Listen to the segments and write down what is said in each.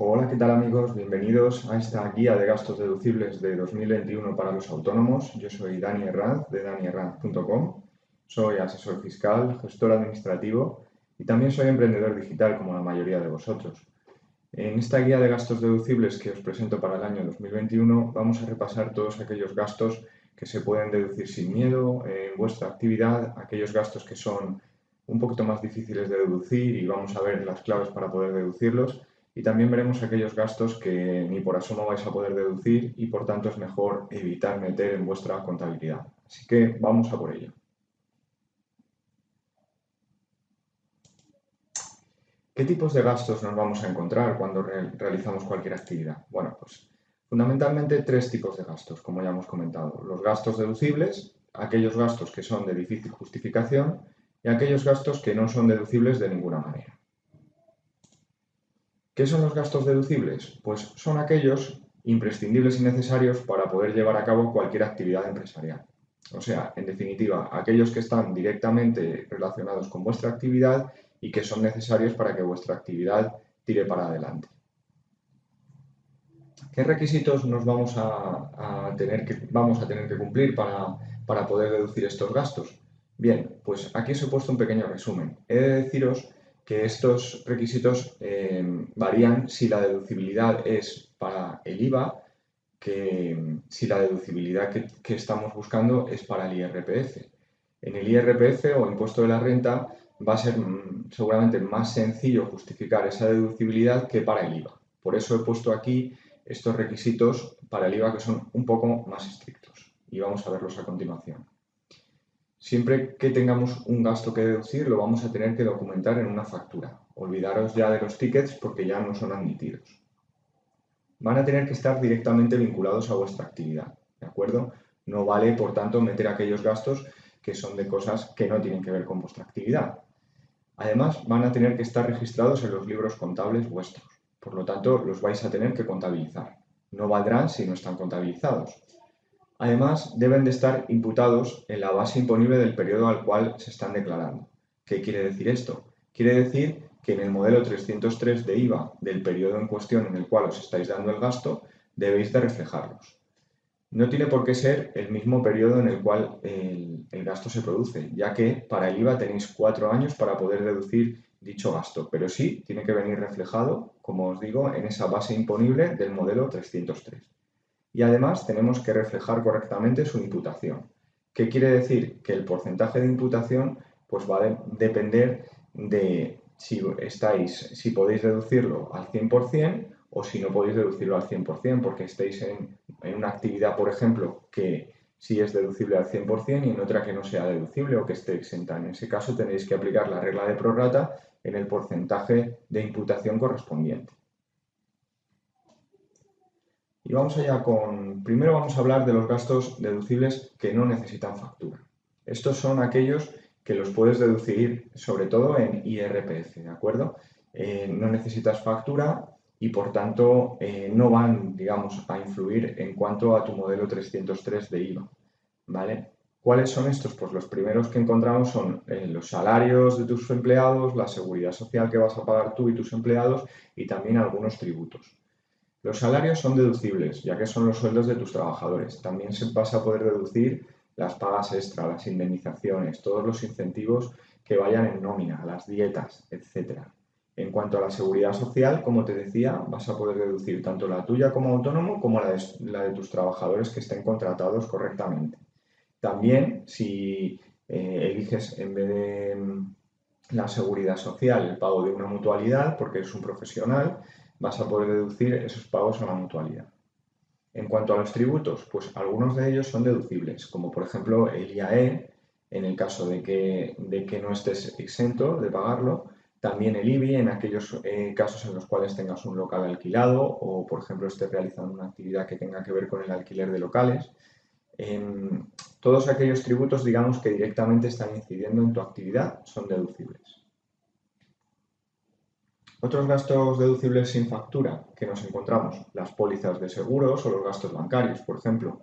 Hola, ¿qué tal amigos? Bienvenidos a esta guía de gastos deducibles de 2021 para los autónomos. Yo soy Dani Herranz de daniherranz.com. Soy asesor fiscal, gestor administrativo y también soy emprendedor digital como la mayoría de vosotros. En esta guía de gastos deducibles que os presento para el año 2021 vamos a repasar todos aquellos gastos que se pueden deducir sin miedo en vuestra actividad, aquellos gastos que son un poquito más difíciles de deducir y vamos a ver las claves para poder deducirlos. Y también veremos aquellos gastos que ni por asomo vais a poder deducir y por tanto es mejor evitar meter en vuestra contabilidad. Así que vamos a por ello. ¿Qué tipos de gastos nos vamos a encontrar cuando realizamos cualquier actividad? Bueno, pues fundamentalmente tres tipos de gastos, como ya hemos comentado. Los gastos deducibles, aquellos gastos que son de difícil justificación y aquellos gastos que no son deducibles de ninguna manera. ¿Qué son los gastos deducibles? Pues son aquellos imprescindibles y necesarios para poder llevar a cabo cualquier actividad empresarial. O sea, en definitiva, aquellos que están directamente relacionados con vuestra actividad y que son necesarios para que vuestra actividad tire para adelante. ¿Qué requisitos nos vamos a tener que cumplir para poder deducir estos gastos? Bien, pues aquí os he puesto un pequeño resumen. He de deciros que estos requisitos varían si la deducibilidad es para el IVA, que si la deducibilidad que estamos buscando es para el IRPF. En el IRPF o impuesto de la renta va a ser seguramente más sencillo justificar esa deducibilidad que para el IVA. Por eso he puesto aquí estos requisitos para el IVA que son un poco más estrictos y vamos a verlos a continuación. Siempre que tengamos un gasto que deducir lo vamos a tener que documentar en una factura. Olvidaros ya de los tickets porque ya no son admitidos. Van a tener que estar directamente vinculados a vuestra actividad, ¿de acuerdo? No vale, por tanto, meter aquellos gastos que son de cosas que no tienen que ver con vuestra actividad. Además, van a tener que estar registrados en los libros contables vuestros. Por lo tanto, los vais a tener que contabilizar. No valdrán si no están contabilizados. Además, deben de estar imputados en la base imponible del periodo al cual se están declarando. ¿Qué quiere decir esto? Quiere decir que en el modelo 303 de IVA del periodo en cuestión en el cual os estáis dando el gasto, debéis de reflejarlos. No tiene por qué ser el mismo periodo en el cual el gasto se produce, ya que para el IVA tenéis 4 años para poder deducir dicho gasto, pero sí tiene que venir reflejado, como os digo, en esa base imponible del modelo 303. Y además tenemos que reflejar correctamente su imputación. ¿Qué quiere decir? Que el porcentaje de imputación pues va a depender de si podéis deducirlo al 100% o si no podéis deducirlo al 100% porque estéis en una actividad, por ejemplo, que sí es deducible al 100% y en otra que no sea deducible o que esté exenta. En ese caso tenéis que aplicar la regla de prorrata en el porcentaje de imputación correspondiente. Y vamos allá primero vamos a hablar de los gastos deducibles que no necesitan factura. Estos son aquellos que los puedes deducir sobre todo en IRPF, ¿de acuerdo? No necesitas factura y por tanto no van, digamos, a influir en cuanto a tu modelo 303 de IVA, ¿vale? ¿Cuáles son estos? Pues los primeros que encontramos son los salarios de tus empleados, la seguridad social que vas a pagar tú y tus empleados y también algunos tributos. Los salarios son deducibles, ya que son los sueldos de tus trabajadores. También vas a poder deducir las pagas extra, las indemnizaciones, todos los incentivos que vayan en nómina, las dietas, etc. En cuanto a la seguridad social, como te decía, vas a poder deducir tanto la tuya como autónomo como la de tus trabajadores que estén contratados correctamente. También, si eliges en vez de la seguridad social el pago de una mutualidad, porque eres un profesional, vas a poder deducir esos pagos a la mutualidad. En cuanto a los tributos, pues algunos de ellos son deducibles, como por ejemplo el IAE, en el caso de que no estés exento de pagarlo, también el IBI en aquellos casos en los cuales tengas un local alquilado o, por ejemplo, estés realizando una actividad que tenga que ver con el alquiler de locales. Todos aquellos tributos, digamos, que directamente están incidiendo en tu actividad son deducibles. Otros gastos deducibles sin factura que nos encontramos, las pólizas de seguros o los gastos bancarios, por ejemplo.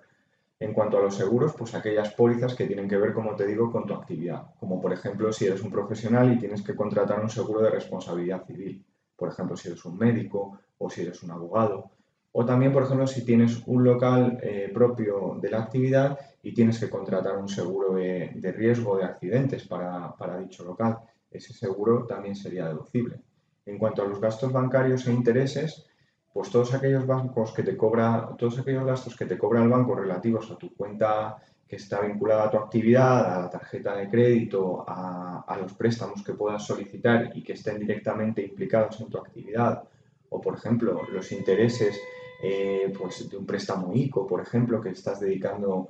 En cuanto a los seguros, pues aquellas pólizas que tienen que ver, como te digo, con tu actividad, como por ejemplo si eres un profesional y tienes que contratar un seguro de responsabilidad civil, por ejemplo si eres un médico o si eres un abogado. O también, por ejemplo, si tienes un local propio de la actividad y tienes que contratar un seguro de riesgo de accidentes para dicho local. Ese seguro también sería deducible. En cuanto a los gastos bancarios e intereses, pues todos aquellos gastos que te cobra el banco relativos a tu cuenta que está vinculada a tu actividad, a la tarjeta de crédito, a los préstamos que puedas solicitar y que estén directamente implicados en tu actividad, o por ejemplo los intereses pues, de un préstamo ICO, por ejemplo, que estás dedicando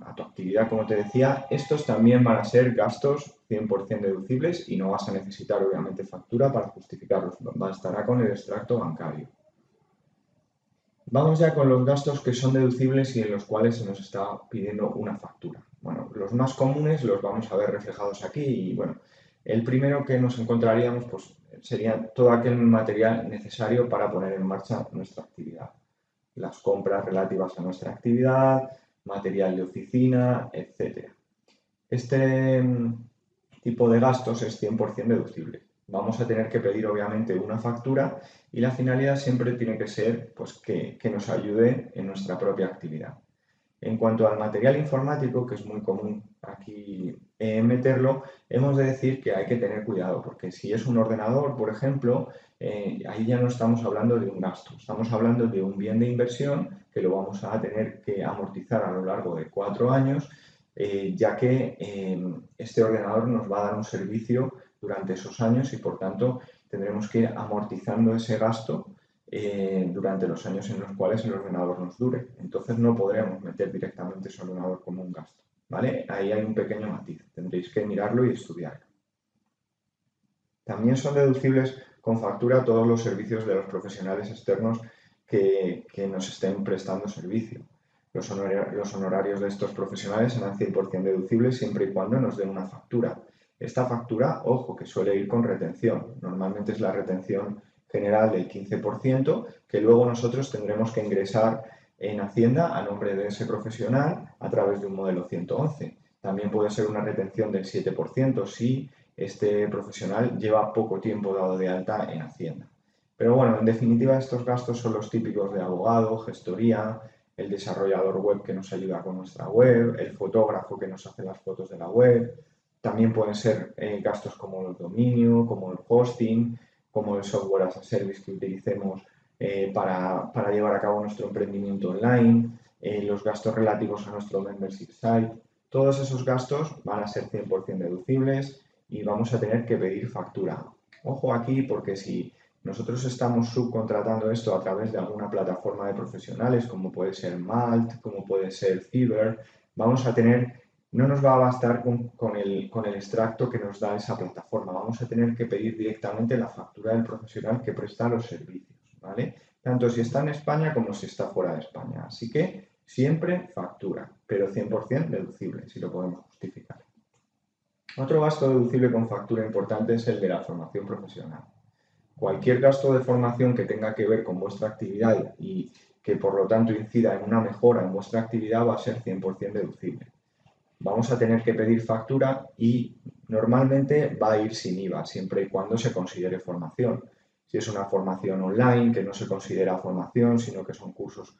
a tu actividad, como te decía, estos también van a ser gastos 100% deducibles y no vas a necesitar obviamente factura para justificarlos, bastará con el extracto bancario. Vamos ya con los gastos que son deducibles y en los cuales se nos está pidiendo una factura. Bueno, los más comunes los vamos a ver reflejados aquí y bueno, el primero que nos encontraríamos pues, sería todo aquel material necesario para poner en marcha nuestra actividad. Las compras relativas a nuestra actividad, material de oficina, etc. Este tipo de gastos es 100% deducible. Vamos a tener que pedir obviamente una factura y la finalidad siempre tiene que ser pues, que nos ayude en nuestra propia actividad. En cuanto al material informático, que es muy común aquí meterlo, hemos de decir que hay que tener cuidado, porque si es un ordenador, por ejemplo, ahí ya no estamos hablando de un gasto, estamos hablando de un bien de inversión que lo vamos a tener que amortizar a lo largo de 4 años, ya que este ordenador nos va a dar un servicio durante esos años y por tanto tendremos que ir amortizando ese gasto durante los años en los cuales el ordenador nos dure. Entonces no podremos meter directamente ese ordenador como un gasto, ¿vale? Ahí hay un pequeño matiz, tendréis que mirarlo y estudiarlo. También son deducibles con factura todos los servicios de los profesionales externos que nos estén prestando servicio. Los honorarios de estos profesionales serán 100% deducibles siempre y cuando nos den una factura. Esta factura, ojo, que suele ir con retención. Normalmente es la retención general del 15%, que luego nosotros tendremos que ingresar en Hacienda a nombre de ese profesional a través de un modelo 111. También puede ser una retención del 7% si este profesional lleva poco tiempo dado de alta en Hacienda. Pero bueno, en definitiva estos gastos son los típicos de abogado, gestoría, el desarrollador web que nos ayuda con nuestra web, el fotógrafo que nos hace las fotos de la web. También pueden ser gastos como el dominio, como el hosting, como el software as a service que utilicemos para llevar a cabo nuestro emprendimiento online, los gastos relativos a nuestro membership site. Todos esos gastos van a ser 100% deducibles y vamos a tener que pedir factura. Ojo aquí porque si nosotros estamos subcontratando esto a través de alguna plataforma de profesionales como puede ser Malt, como puede ser Fiverr, vamos a tener, no nos va a bastar con el extracto que nos da esa plataforma, vamos a tener que pedir directamente la factura del profesional que presta los servicios, ¿vale? Tanto si está en España como si está fuera de España. Así que siempre factura, pero 100% deducible, si lo podemos justificar. Otro gasto deducible con factura importante es el de la formación profesional. Cualquier gasto de formación que tenga que ver con vuestra actividad y que por lo tanto incida en una mejora en vuestra actividad va a ser 100% deducible. Vamos a tener que pedir factura y normalmente va a ir sin IVA, siempre y cuando se considere formación. Si es una formación online que no se considera formación, sino que son cursos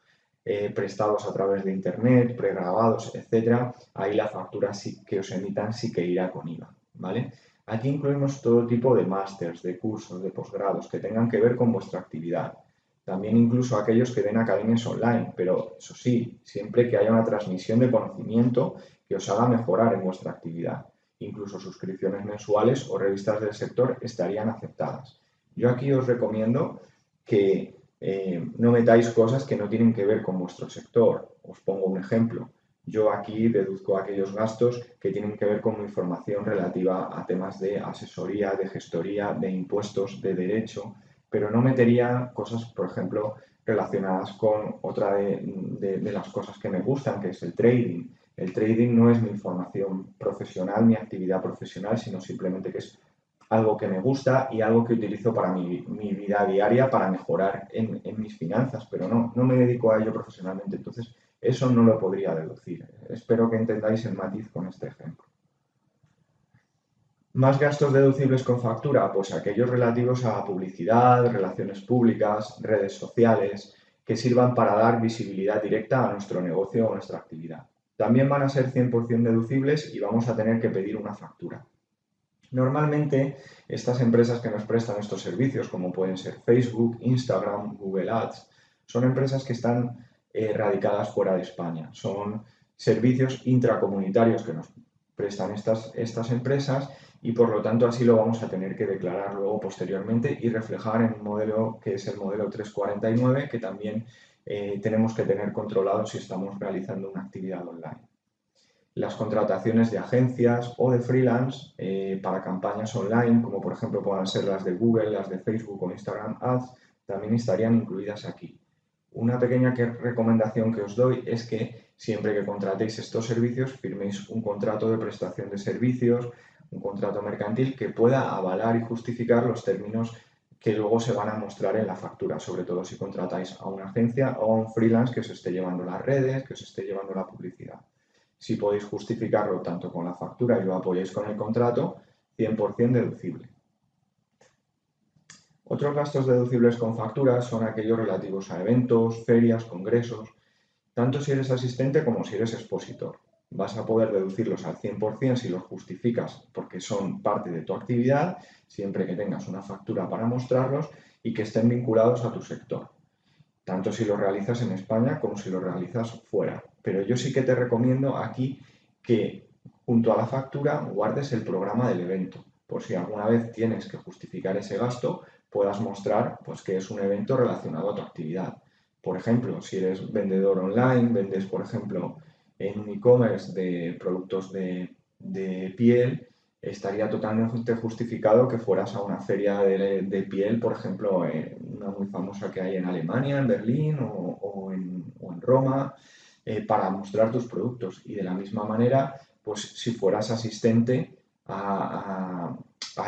prestados a través de internet, pregrabados, etcétera, ahí la factura sí que os emitan sí que irá con IVA, ¿vale? Aquí incluimos todo tipo de másters, de cursos, de posgrados que tengan que ver con vuestra actividad. También incluso aquellos que den academias online, pero eso sí, siempre que haya una transmisión de conocimiento que os haga mejorar en vuestra actividad. Incluso suscripciones mensuales o revistas del sector estarían aceptadas. Yo aquí os recomiendo que no metáis cosas que no tienen que ver con vuestro sector. Os pongo un ejemplo. Yo aquí deduzco aquellos gastos que tienen que ver con mi formación relativa a temas de asesoría, de gestoría, de impuestos, de derecho, pero no metería cosas, por ejemplo, relacionadas con otra de las cosas que me gustan, que es el trading. El trading no es mi formación profesional, mi actividad profesional, sino simplemente que es algo que me gusta y algo que utilizo para mi vida diaria para mejorar en mis finanzas, pero no me dedico a ello profesionalmente. Entonces, eso no lo podría deducir. Espero que entendáis el matiz con este ejemplo. Más gastos deducibles con factura, pues aquellos relativos a publicidad, relaciones públicas, redes sociales, que sirvan para dar visibilidad directa a nuestro negocio o nuestra actividad. También van a ser 100% deducibles y vamos a tener que pedir una factura. Normalmente, estas empresas que nos prestan estos servicios, como pueden ser Facebook, Instagram, Google Ads, son empresas que están radicadas fuera de España. Son servicios intracomunitarios que nos prestan estas empresas y por lo tanto así lo vamos a tener que declarar luego posteriormente y reflejar en un modelo que es el modelo 349 que también tenemos que tener controlado si estamos realizando una actividad online. Las contrataciones de agencias o de freelance para campañas online, como por ejemplo puedan ser las de Google, las de Facebook o Instagram Ads, también estarían incluidas aquí. Una pequeña recomendación que os doy es que siempre que contratéis estos servicios firméis un contrato de prestación de servicios, un contrato mercantil que pueda avalar y justificar los términos que luego se van a mostrar en la factura, sobre todo si contratáis a una agencia o a un freelance que os esté llevando las redes, que os esté llevando la publicidad. Si podéis justificarlo tanto con la factura y lo apoyáis con el contrato, 100% deducible. Otros gastos deducibles con factura son aquellos relativos a eventos, ferias, congresos, tanto si eres asistente como si eres expositor. Vas a poder deducirlos al 100% si los justificas porque son parte de tu actividad, siempre que tengas una factura para mostrarlos y que estén vinculados a tu sector, tanto si lo realizas en España como si lo realizas fuera. Pero yo sí que te recomiendo aquí que junto a la factura guardes el programa del evento, por si alguna vez tienes que justificar ese gasto, puedas mostrar pues, que es un evento relacionado a tu actividad. Por ejemplo, si eres vendedor online, vendes, por ejemplo, en un e-commerce de productos de piel, estaría totalmente justificado que fueras a una feria de piel, por ejemplo, una muy famosa que hay en Alemania, en Berlín o en Roma, para mostrar tus productos. Y de la misma manera, pues si fueras asistente a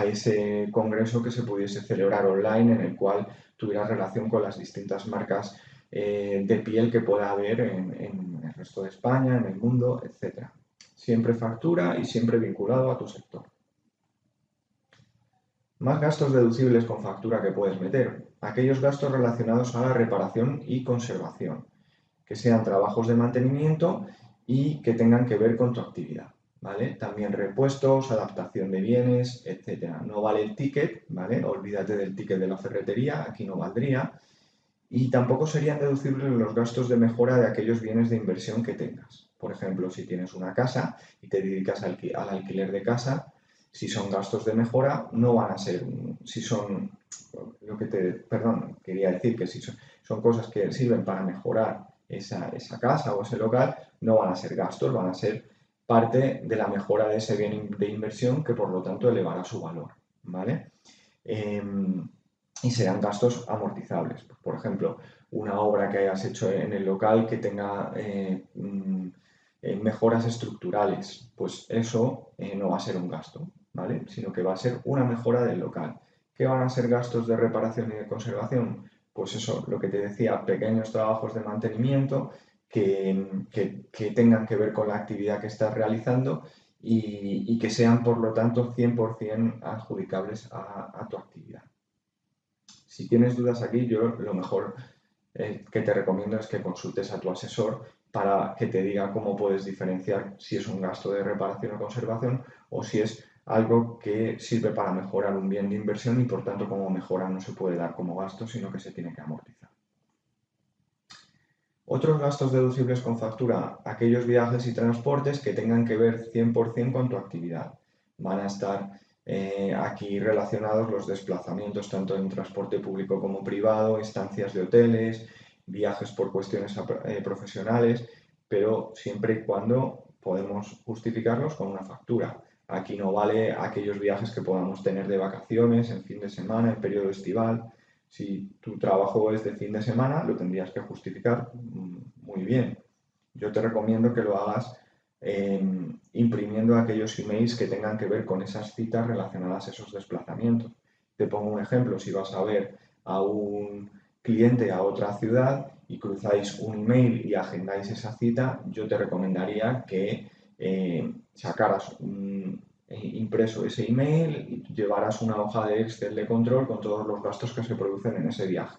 ese congreso que se pudiese celebrar online en el cual tuvieras relación con las distintas marcas de piel que pueda haber en el resto de España, en el mundo, etc. Siempre factura y siempre vinculado a tu sector. Más gastos deducibles con factura que puedes meter. Aquellos gastos relacionados a la reparación y conservación, que sean trabajos de mantenimiento y que tengan que ver con tu actividad, ¿vale? También repuestos, adaptación de bienes, etc. No vale el ticket, ¿vale? Olvídate del ticket de la ferretería, aquí no valdría. Y tampoco serían deducibles los gastos de mejora de aquellos bienes de inversión que tengas. Por ejemplo, si tienes una casa y te dedicas al alquiler de casa, si son gastos de mejora, no van a ser, si son, quería decir que si son cosas que sirven para mejorar esa casa o ese local, no van a ser gastos, van a ser parte de la mejora de ese bien de inversión que por lo tanto elevará su valor, ¿vale? Y serán gastos amortizables. Por ejemplo, una obra que hayas hecho en el local que tenga mejoras estructurales, pues eso no va a ser un gasto, ¿vale? Sino que va a ser una mejora del local. ¿Qué van a ser gastos de reparación y de conservación? Pues eso, lo que te decía, pequeños trabajos de mantenimiento que tengan que ver con la actividad que estás realizando y que sean, por lo tanto, 100% adjudicables a tu actividad. Si tienes dudas aquí, yo lo mejor que te recomiendo es que consultes a tu asesor para que te diga cómo puedes diferenciar si es un gasto de reparación o conservación o si es algo que sirve para mejorar un bien de inversión y por tanto como mejora no se puede dar como gasto, sino que se tiene que amortizar. Otros gastos deducibles con factura, aquellos viajes y transportes que tengan que ver 100% con tu actividad. Van a estar aquí relacionados los desplazamientos tanto en transporte público como privado, estancias de hoteles, viajes por cuestiones profesionales, pero siempre y cuando podemos justificarlos con una factura. Aquí no vale aquellos viajes que podamos tener de vacaciones, en fin de semana, en periodo estival. Si tu trabajo es de fin de semana, lo tendrías que justificar muy bien. Yo te recomiendo que lo hagas imprimiendo aquellos emails que tengan que ver con esas citas relacionadas a esos desplazamientos. Te pongo un ejemplo, si vas a ver a un cliente a otra ciudad y cruzáis un email y agendáis esa cita, yo te recomendaría que sacaras impreso ese email y llevarás una hoja de Excel de control con todos los gastos que se producen en ese viaje,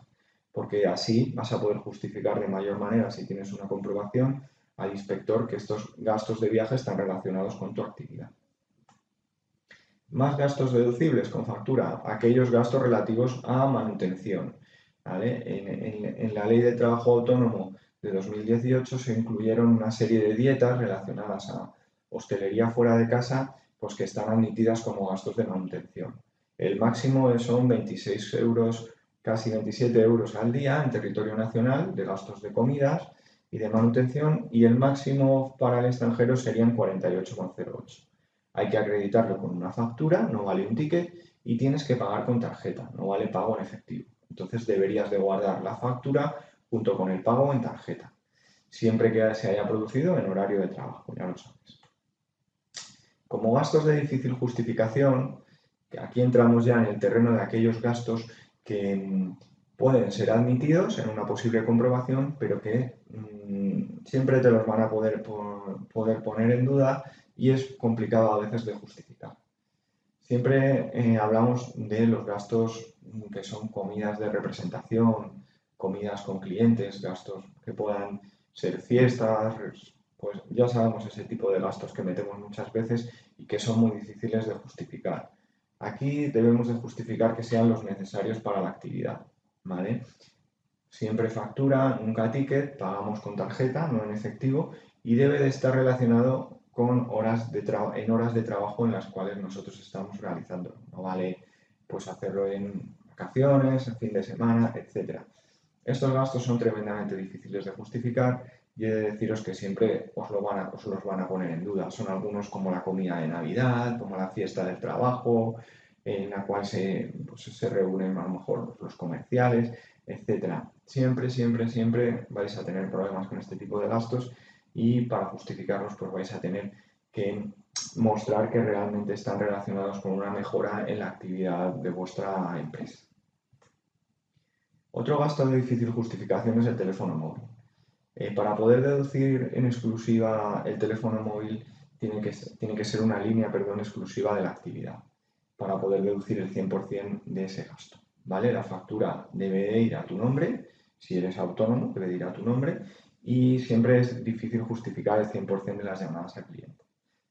porque así vas a poder justificar de mayor manera, si tienes una comprobación, al inspector que estos gastos de viaje están relacionados con tu actividad. Más gastos deducibles con factura, aquellos gastos relativos a manutención. ¿Vale? En la Ley de Trabajo Autónomo de 2018 se incluyeron una serie de dietas relacionadas a hostelería fuera de casa, pues que están admitidas como gastos de manutención. El máximo son 26 euros, casi 27 euros al día en territorio nacional de gastos de comidas y de manutención, y el máximo para el extranjero serían 48,08. Hay que acreditarlo con una factura, no vale un ticket, y tienes que pagar con tarjeta, no vale pago en efectivo. Entonces deberías de guardar la factura junto con el pago en tarjeta, siempre que se haya producido en horario de trabajo, ya lo sabes. Como gastos de difícil justificación, aquí entramos ya en el terreno de aquellos gastos que pueden ser admitidos en una posible comprobación, pero que siempre te los van a poder poner en duda y es complicado a veces de justificar. Siempre hablamos de los gastos que son comidas de representación, comidas con clientes, gastos que puedan ser fiestas, pues ya sabemos ese tipo de gastos que metemos muchas veces y que son muy difíciles de justificar. Aquí debemos de justificar que sean los necesarios para la actividad, ¿vale? Siempre factura, nunca ticket, pagamos con tarjeta, no en efectivo, y debe de estar relacionado con horas de trabajo en las cuales nosotros estamos realizando. No vale pues hacerlo en vacaciones, en fin de semana, etc. Estos gastos son tremendamente difíciles de justificar y he de deciros que siempre os los van a poner en duda. Son algunos como la comida de Navidad, como la fiesta del trabajo, en la cual se reúnen a lo mejor los comerciales, etcétera. Siempre vais a tener problemas con este tipo de gastos y para justificarlos pues vais a tener que mostrar que realmente están relacionados con una mejora en la actividad de vuestra empresa. Otro gasto de difícil justificación es el teléfono móvil. Para poder deducir en exclusiva el teléfono móvil tiene que ser una línea, exclusiva de la actividad para poder deducir el 100% de ese gasto. ¿Vale? La factura debe ir a tu nombre, si eres autónomo debe ir a tu nombre, y siempre es difícil justificar el 100% de las llamadas al cliente.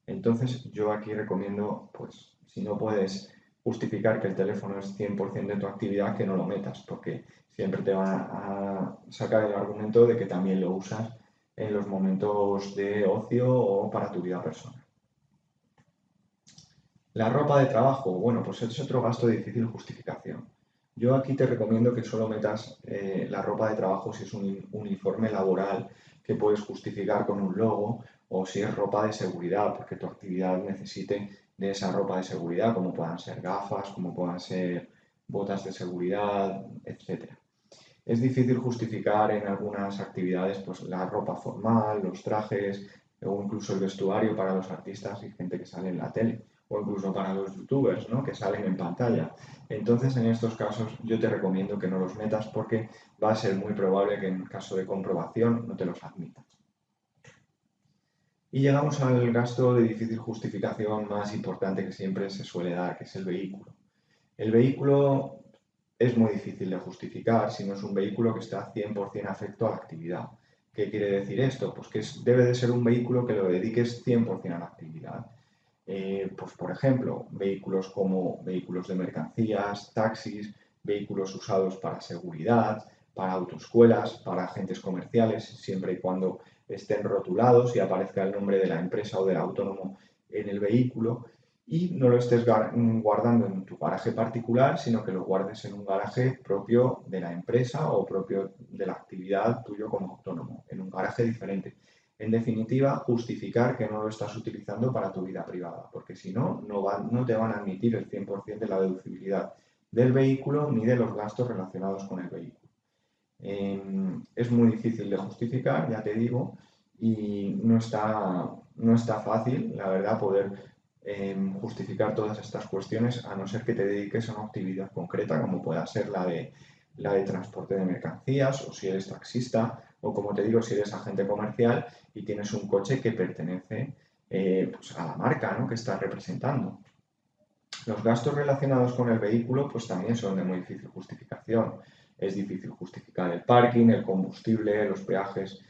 Entonces yo aquí recomiendo, pues si no puedes justificar que el teléfono es 100% de tu actividad, que no lo metas, porque siempre te van a sacar el argumento de que también lo usas en los momentos de ocio o para tu vida personal. La ropa de trabajo, bueno, pues es otro gasto de difícil justificación. Yo aquí te recomiendo que solo metas la ropa de trabajo si es un uniforme laboral que puedes justificar con un logo, o si es ropa de seguridad, porque tu actividad necesite de esa ropa de seguridad, como puedan ser gafas, como puedan ser botas de seguridad, etc. Es difícil justificar en algunas actividades pues, la ropa formal, los trajes o incluso el vestuario para los artistas y gente que sale en la tele, o incluso para los youtubers, ¿no?, que salen en pantalla. Entonces, en estos casos, yo te recomiendo que no los metas porque va a ser muy probable que en caso de comprobación no te los admitan. Y llegamos al gasto de difícil justificación más importante que siempre se suele dar, que es el vehículo. El vehículo es muy difícil de justificar si no es un vehículo que está 100% afecto a la actividad. ¿Qué quiere decir esto? Pues que debe de ser un vehículo que lo dediques 100% a la actividad. Pues por ejemplo, vehículos como vehículos de mercancías, taxis, vehículos usados para seguridad, para autoescuelas, para agentes comerciales, siempre y cuando estén rotulados y aparezca el nombre de la empresa o del autónomo en el vehículo, y no lo estés guardando en tu garaje particular, sino que lo guardes en un garaje propio de la empresa o propio de la actividad tuyo como autónomo, en un garaje diferente. En definitiva, justificar que no lo estás utilizando para tu vida privada, porque si no, no te van a admitir el 100% de la deducibilidad del vehículo ni de los gastos relacionados con el vehículo. Es muy difícil de justificar, ya te digo, y no está fácil, la verdad, poder justificar todas estas cuestiones, a no ser que te dediques a una actividad concreta, como pueda ser la de transporte de mercancías, o si eres taxista, o como te digo, si eres agente comercial y tienes un coche que pertenece pues a la marca, ¿no?, que estás representando. Los gastos relacionados con el vehículo pues también son de muy difícil justificación. Es difícil justificar el parking, el combustible, los peajes.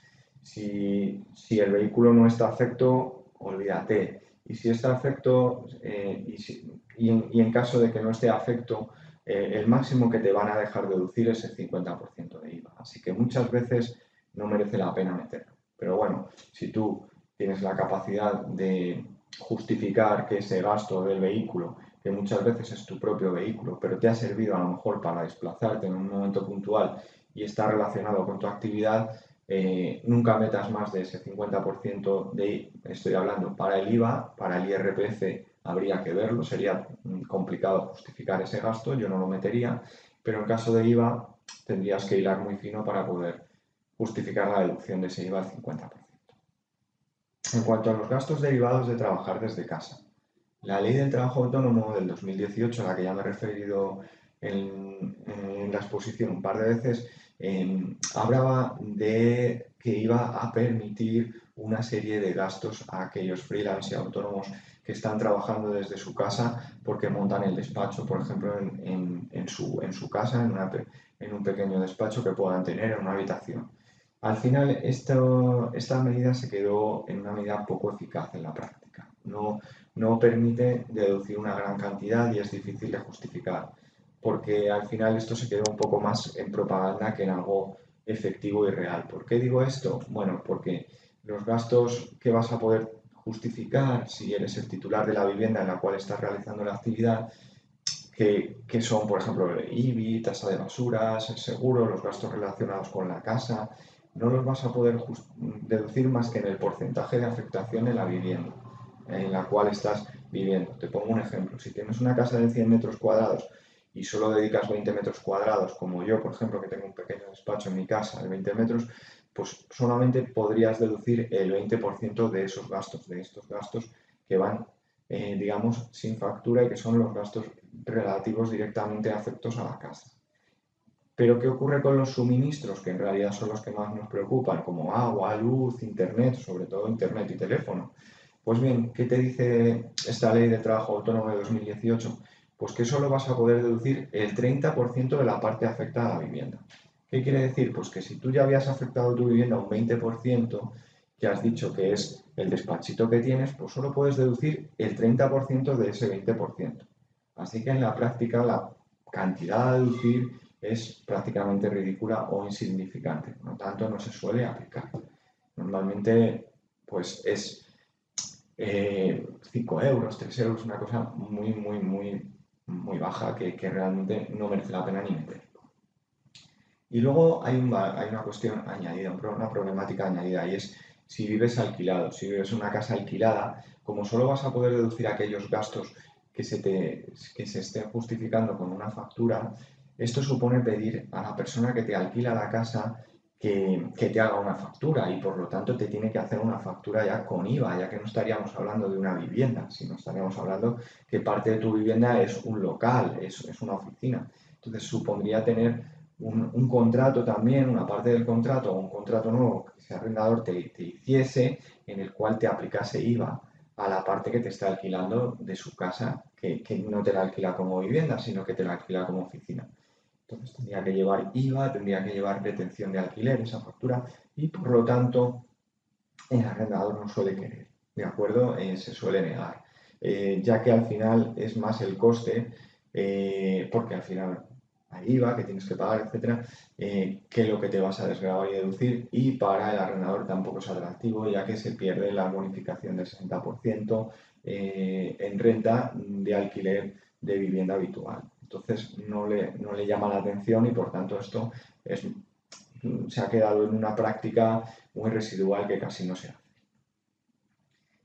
Si el vehículo no está afecto, olvídate. Y si está afecto, y en caso de que no esté afecto, el máximo que te van a dejar deducir es el 50% de IVA. Así que muchas veces no merece la pena meterlo. Pero bueno, si tú tienes la capacidad de justificar que ese gasto del vehículo, que muchas veces es tu propio vehículo, pero te ha servido a lo mejor para desplazarte en un momento puntual y está relacionado con tu actividad, nunca metas más de ese 50% estoy hablando para el IVA, para el IRPF habría que verlo, sería complicado justificar ese gasto, yo no lo metería, pero en caso de IVA tendrías que hilar muy fino para poder justificar la deducción de ese IVA al 50%. En cuanto a los gastos derivados de trabajar desde casa, la Ley del Trabajo Autónomo del 2018, a la que ya me he referido en la exposición un par de veces, hablaba de que iba a permitir una serie de gastos a aquellos freelance y autónomos que están trabajando desde su casa porque montan el despacho, por ejemplo, en su casa, en un pequeño despacho que puedan tener en una habitación. Al final, esta medida se quedó en una medida poco eficaz en la práctica. No permite deducir una gran cantidad y es difícil de justificar, porque al final esto se quedó un poco más en propaganda que en algo efectivo y real. ¿Por qué digo esto? Bueno, porque los gastos que vas a poder justificar si eres el titular de la vivienda en la cual estás realizando la actividad, que son, por ejemplo, el IBI, tasa de basuras, el seguro, los gastos relacionados con la casa, no los vas a poder deducir más que en el porcentaje de afectación en la vivienda en la cual estás viviendo. Te pongo un ejemplo. Si tienes una casa de 100 metros cuadrados y solo dedicas 20 metros cuadrados, como yo, por ejemplo, que tengo un pequeño despacho en mi casa de 20 metros, pues solamente podrías deducir el 20% de esos gastos, de estos gastos que van, digamos, sin factura y que son los gastos relativos directamente afectos a la casa. Pero ¿qué ocurre con los suministros, que en realidad son los que más nos preocupan, como agua, luz, internet, sobre todo internet y teléfono? Pues bien, ¿qué te dice esta Ley de Trabajo Autónomo de 2018? Pues que solo vas a poder deducir el 30% de la parte afectada a la vivienda. ¿Qué quiere decir? Pues que si tú ya habías afectado tu vivienda un 20%, que has dicho que es el despachito que tienes, pues solo puedes deducir el 30% de ese 20%. Así que en la práctica la cantidad a deducir es prácticamente ridícula o insignificante, por lo tanto no se suele aplicar. Normalmente pues es 5 euros, 3 euros, una cosa muy baja que realmente no merece la pena ni meter. Y luego hay una cuestión añadida, una problemática añadida, y es si vives alquilado, si vives en una casa alquilada, como solo vas a poder deducir aquellos gastos que se estén justificando con una factura, esto supone pedir a la persona que te alquila la casa que te haga una factura y por lo tanto te tiene que hacer una factura ya con IVA, ya que no estaríamos hablando de una vivienda, sino estaríamos hablando que parte de tu vivienda es un local, es una oficina. Entonces supondría tener un contrato también, una parte del contrato o un contrato nuevo que ese arrendador te hiciese en el cual te aplicase IVA a la parte que te está alquilando de su casa, que no te la alquila como vivienda, sino que te la alquila como oficina. Entonces tendría que llevar IVA, tendría que llevar retención de alquiler, esa factura, y por lo tanto el arrendador no suele querer, ¿de acuerdo? Se suele negar, ya que al final es más el coste, porque al final hay IVA que tienes que pagar, etcétera, que lo que te vas a desgravar y deducir, y para el arrendador tampoco es atractivo, ya que se pierde la bonificación del 60% en renta de alquiler de vivienda habitual. Entonces no le llama la atención y por tanto esto se ha quedado en una práctica muy residual que casi no se hace.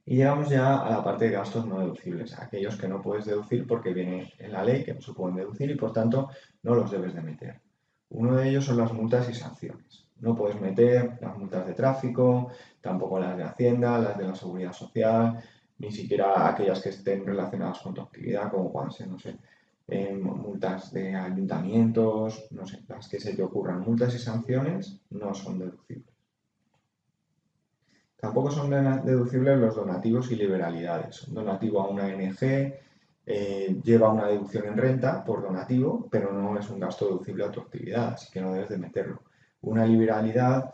Y llegamos ya a la parte de gastos no deducibles, aquellos que no puedes deducir porque viene en la ley que no se pueden deducir y por tanto no los debes de meter. Uno de ellos son las multas y sanciones. No puedes meter las multas de tráfico, tampoco las de Hacienda, las de la Seguridad Social, ni siquiera aquellas que estén relacionadas con tu actividad, como puedan ser, no sé, multas de ayuntamientos, no sé, las que se te ocurran. Multas y sanciones no son deducibles. Tampoco son deducibles los donativos y liberalidades. Un donativo a una ONG lleva una deducción en renta por donativo, pero no es un gasto deducible a tu actividad, así que no debes de meterlo. Una liberalidad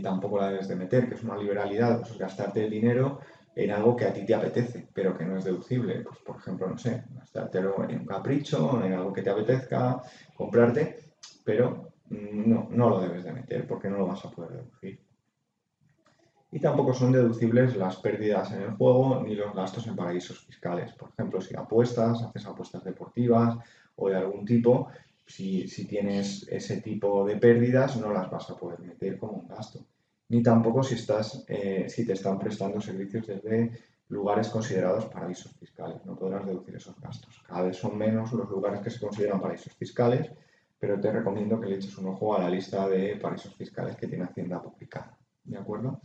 tampoco la debes de meter, que es una liberalidad, pues es gastarte el dinero en algo que a ti te apetece, pero que no es deducible. Pues, por ejemplo, no sé, gastártelo en un capricho, en algo que te apetezca comprarte, pero no lo debes de meter porque no lo vas a poder deducir. Y tampoco son deducibles las pérdidas en el juego ni los gastos en paraísos fiscales. Por ejemplo, si apuestas, haces apuestas deportivas o de algún tipo, si tienes ese tipo de pérdidas no las vas a poder meter como un gasto. Ni tampoco si te están prestando servicios desde lugares considerados paraísos fiscales. No podrás deducir esos gastos. Cada vez son menos los lugares que se consideran paraísos fiscales, pero te recomiendo que le eches un ojo a la lista de paraísos fiscales que tiene Hacienda publicada. ¿De acuerdo?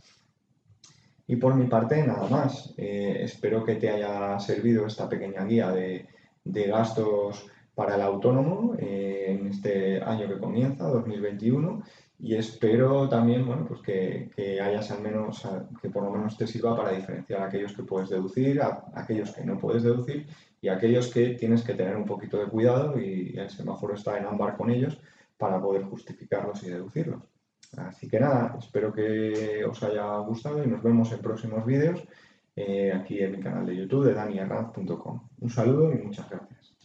Y por mi parte, nada más. Espero que te haya servido esta pequeña guía de gastos para el autónomo en este año que comienza, 2021. Y espero también, bueno, pues que hayas al menos, que por lo menos te sirva para diferenciar aquellos que puedes deducir, aquellos que no puedes deducir y aquellos que tienes que tener un poquito de cuidado y el semáforo está en ámbar con ellos para poder justificarlos y deducirlos. Así que nada, espero que os haya gustado y nos vemos en próximos vídeos aquí en mi canal de YouTube de daniarranz.com. Un saludo y muchas gracias.